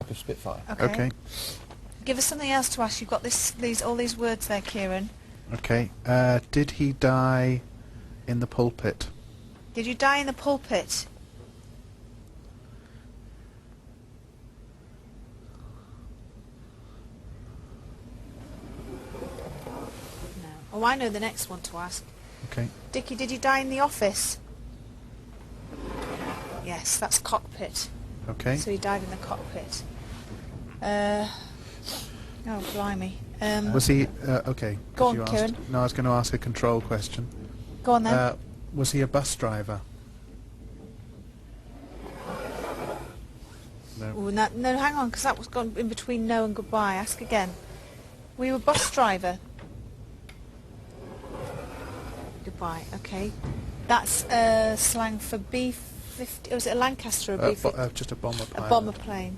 copy of Spitfire. Okay. Give us something else to ask. You've got all these words there, Kieran. Okay. Did he die in the pulpit? Did you die in the pulpit? No. Oh, I know the next one to ask. Okay. Dickie, did you die in the office? Yes, that's cockpit. Okay. So he died in the cockpit. Oh, blimey. Was he... okay. Go on, you asked- Kieran. No, I was going to ask a control question. Go on then. Was he a bus driver? No. Ooh, no, hang on, because that was gone in between no and goodbye. Ask again. Were you a bus driver? Goodbye. Okay. That's slang for B-50. Was it a Lancaster or a B-50? Just a bomber plane. A bomber plane.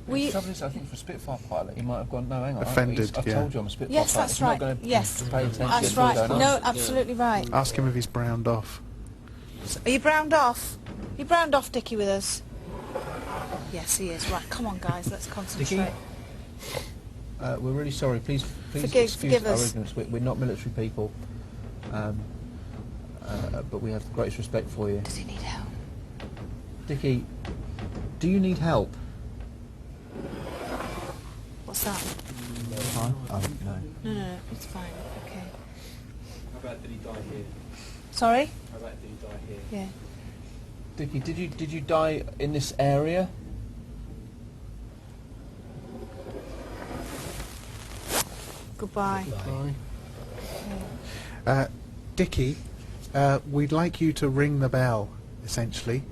The trouble is, I think for a Spitfire pilot, he might have gone, no, hang on. Offended, I've yeah. told you I'm a Spitfire Yes, pilot. that's He's right. not going Yes, to pay attention. that's It's all right. going on. No, absolutely right. Ask him if he's browned off. Are you browned off? You browned off, Dickie, with us? Yes, he is. Right, come on, guys, let's concentrate. We're really sorry. Please Forgive our us. ignorance. We're not military people, but we have the greatest respect for you. Does he need help? Dickie, do you need help? What's that? Oh, no. No, it's fine. Okay. How about did he die here? Sorry? How about did he die here? Yeah. Dickie, did you die in this area? Goodbye. Dickie, we'd like you to ring the bell, essentially.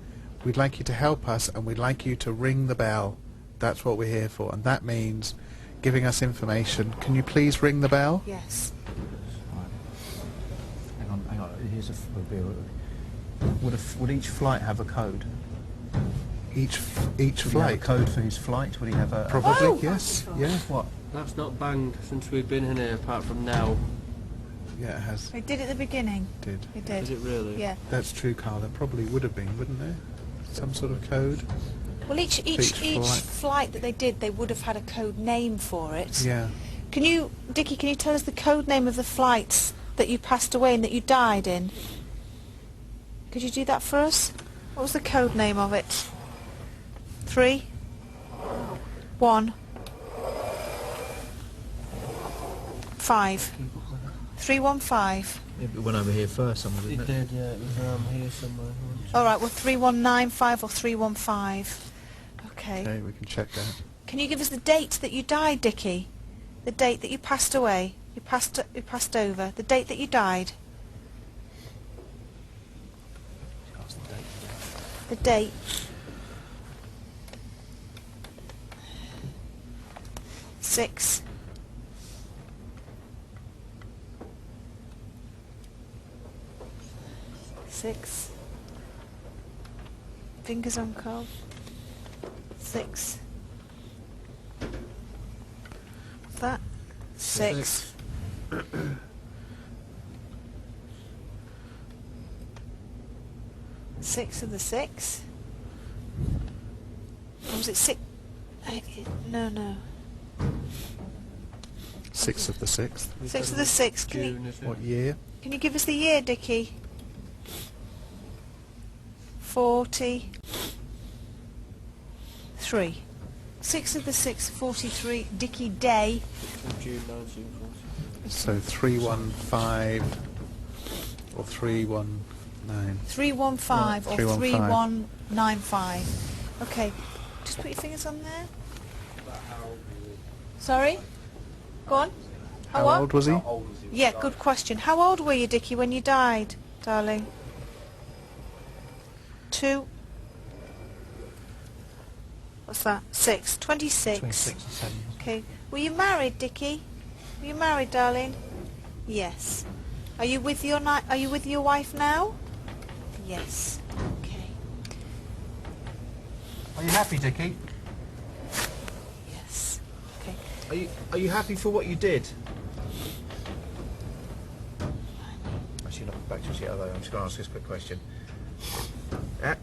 We'd like you to help us, and we'd like you to ring the bell. That's what we're here for, and that means giving us information. Can you please ring the bell? Yes. Hang on. Here's would each flight have a code? Each Would he have a flight? code for his flight? Would he have a... Probably, Oh! yes. Yeah. What? That's not banged since we've been in here, apart from now. Yeah, it has. They did at the beginning. Did. They did. Is it really? Yeah. That's true, Carl. There probably would have been, wouldn't there? Some sort of code. Well, each flight that they did, they would have had a code name for it. Yeah. Can you, Dickie, can you tell us the code name of the flights that you passed away and that you died in? Could you do that for us? What was the code name of it? 3, 1, 5. 315. It went over here first, somewhere, It didn't it? did, yeah. It was here somewhere. All right, well, 3195 or 315. Okay. Okay, we can check that. Can you give us the date that you died, Dickie? The date that you passed away. You passed over. The date that you died. The date. Six. Fingers on Carl. 6. What's that? 6. Six of the 6. Or was it 6? No. 6th of the 6th. 6 of the 6. June, is it? What year? Can you give us the year, Dickie? 43. 6 of the 6, 43. Dickie Day. June 1940. So 315 or 319. 315 or 315. 3195. Okay, just put your fingers on there. Sorry? Go on. How what? old was he? Yeah, good question. How old were you, Dickie, when you died, darling? 2. What's that? 6. 26. Between 6 and 7. Okay. Were you married, Dickie? Were you married, darling? Yes. Are you with your wife now? Yes. Okay. Are you happy, Dickie? Yes. Okay. Are you happy for what you did? Actually, not back to us yet, although I'm just going to ask this quick question.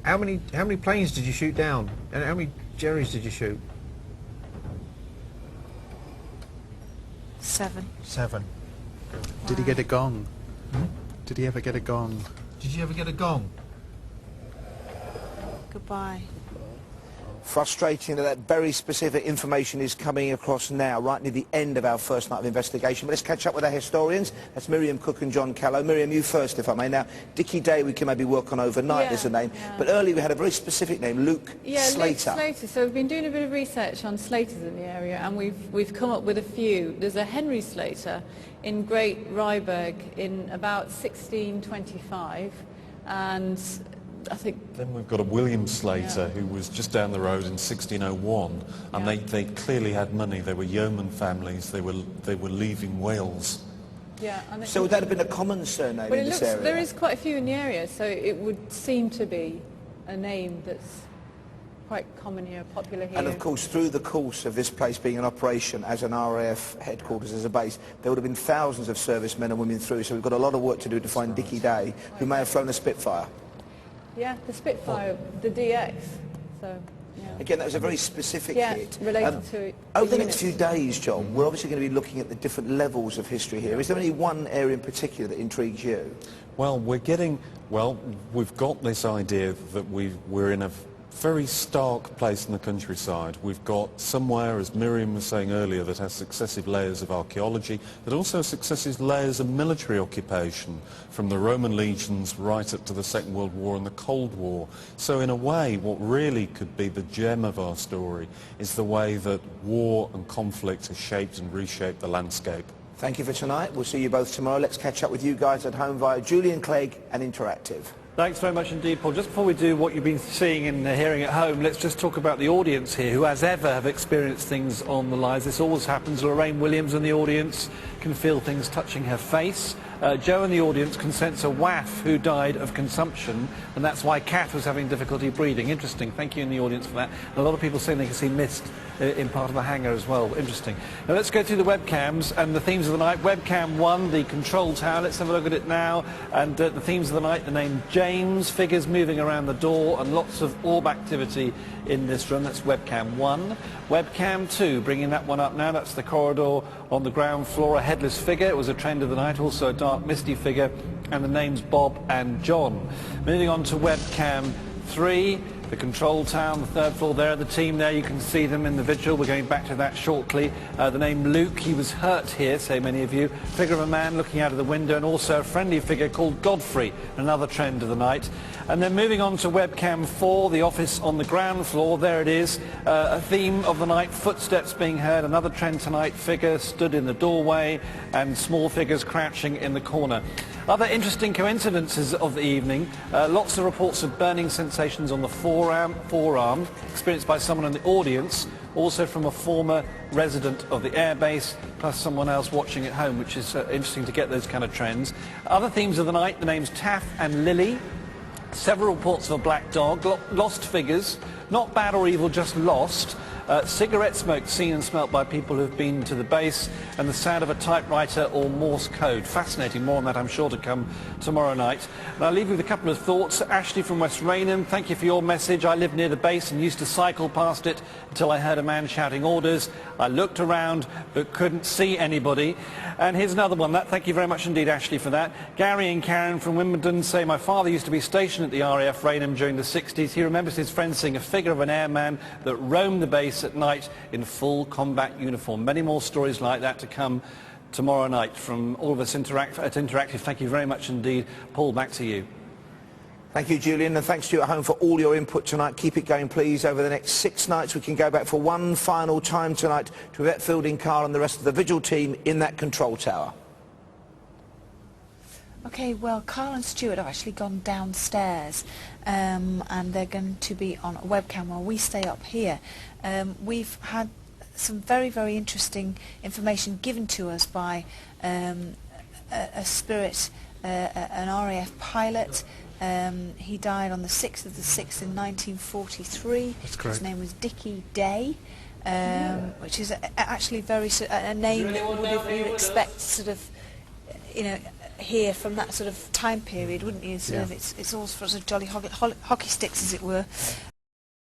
How many planes did you shoot down? And how many Jerry's did you shoot? 7. 7. Did he get a gong? Hmm? Did he ever get a gong? Did you ever get a gong? Goodbye. Frustrating that that very specific information is coming across now, right near the end of our first night of investigation. But let's catch up with our historians. That's Miriam Cook and John Callow. Miriam, you first, if I may. Now, Dickie Day we can maybe work on overnight as a name, but earlier we had a very specific name, Luke Slater. Luke Slater. So we've been doing a bit of research on Slaters in the area, and we've come up with a few. There's a Henry Slater in Great Ryburg in about 1625, and I think then we've got a William Slater who was just down the road in 1601, and they clearly had money. They were yeoman families. They were leaving Wales. Yeah. And So would that have been a common surname in this area? There is quite a few in the area, so it would seem to be a name that's quite common here, popular here. And of course, through the course of this place being in operation as an RAF headquarters, as a base, there would have been thousands of servicemen and women through, so we've got a lot of work to do to find Dickie Day, who may have flown a Spitfire. Yeah, the Spitfire, the DX. So, yeah. Again, that was a very specific hit. Related to over the next few days, John, we're obviously going to be looking at the different levels of history here. Is there any one area in particular that intrigues you? Well, we've got this idea that we're in a very stark place in the countryside. We've got somewhere, as Miriam was saying earlier, that has successive layers of archaeology, but also successive layers of military occupation, from the Roman legions right up to the Second World War and the Cold War. So in a way, what really could be the gem of our story is the way that war and conflict has shaped and reshaped the landscape. Thank you for tonight. We'll see you both tomorrow. Let's catch up with you guys at home via Julian Clegg and Interactive. Thanks very much indeed, Paul. Just before we do what you've been seeing and hearing at home, let's just talk about the audience here, who, as ever, have experienced things on the lives. This always happens. Lorraine Williams in the audience can feel things touching her face. Joe in the audience can sense a waff who died of consumption, and that's why Kath was having difficulty breathing. Interesting. Thank you in the audience for that. And a lot of people saying they can see mist in part of the hangar as well. Interesting. Now let's go through the webcams and the themes of the night. Webcam 1, the control tower. Let's have a look at it now. And the themes of the night, the name James, figures moving around the door, and lots of orb activity in this room. That's webcam 1. Webcam 2, bringing that one up now. That's the corridor on the ground floor. A headless figure. It was a trend of the night. Also a dark, misty figure. And the names Bob and John. Moving on to webcam 3. The control tower on the 3rd floor there, the team there, you can see them in the vigil. We're going back to that shortly. The name Luke, he was hurt here, say many of you. Figure of a man looking out of the window, and also a friendly figure called Godfrey, another trend of the night. And then moving on to webcam 4, the office on the ground floor, there it is. A theme of the night, footsteps being heard, another trend tonight, figure stood in the doorway, and small figures crouching in the corner. Other interesting coincidences of the evening, lots of reports of burning sensations on the forearm, experienced by someone in the audience, also from a former resident of the airbase, plus someone else watching at home, which is interesting to get those kind of trends. Other themes of the night, the names Taff and Lily, several reports of a black dog, lost figures, not bad or evil, just lost. Cigarette smoke seen and smelt by people who've been to the base, and the sound of a typewriter or Morse code. Fascinating. More on that, I'm sure, to come tomorrow night. And I'll leave you with a couple of thoughts. Ashley from West Raynham, thank you for your message. I live near the base and used to cycle past it until I heard a man shouting orders. I looked around but couldn't see anybody. And here's another one. Thank you very much indeed, Ashley, for that. Gary and Karen from Wimbledon say, my father used to be stationed at the RAF Raynham during the 60s. He remembers his friends seeing a figure of an airman that roamed the base at night in full combat uniform. Many more stories like that to come tomorrow night from all of us at Interactive. Thank you very much indeed. Paul, back to you. Thank you, Julian, and thanks to you at home for all your input tonight. Keep it going, please. Over the next 6 nights, we can go back for one final time tonight to Yvette Fielding Karl and the rest of the Vigil team in that control tower. Okay, well, Carl and Stuart have actually gone downstairs, and they're going to be on a webcam while we stay up here. We've had some very, very interesting information given to us by a spirit, an RAF pilot. He died on the 6th of the 6th in 1943. That's correct. His name was Dickie Day, which is actually a name that you'd expect sort of, you know, here from that sort of time period, wouldn't you? Sort of, it's all sorts of jolly hockey sticks, as it were.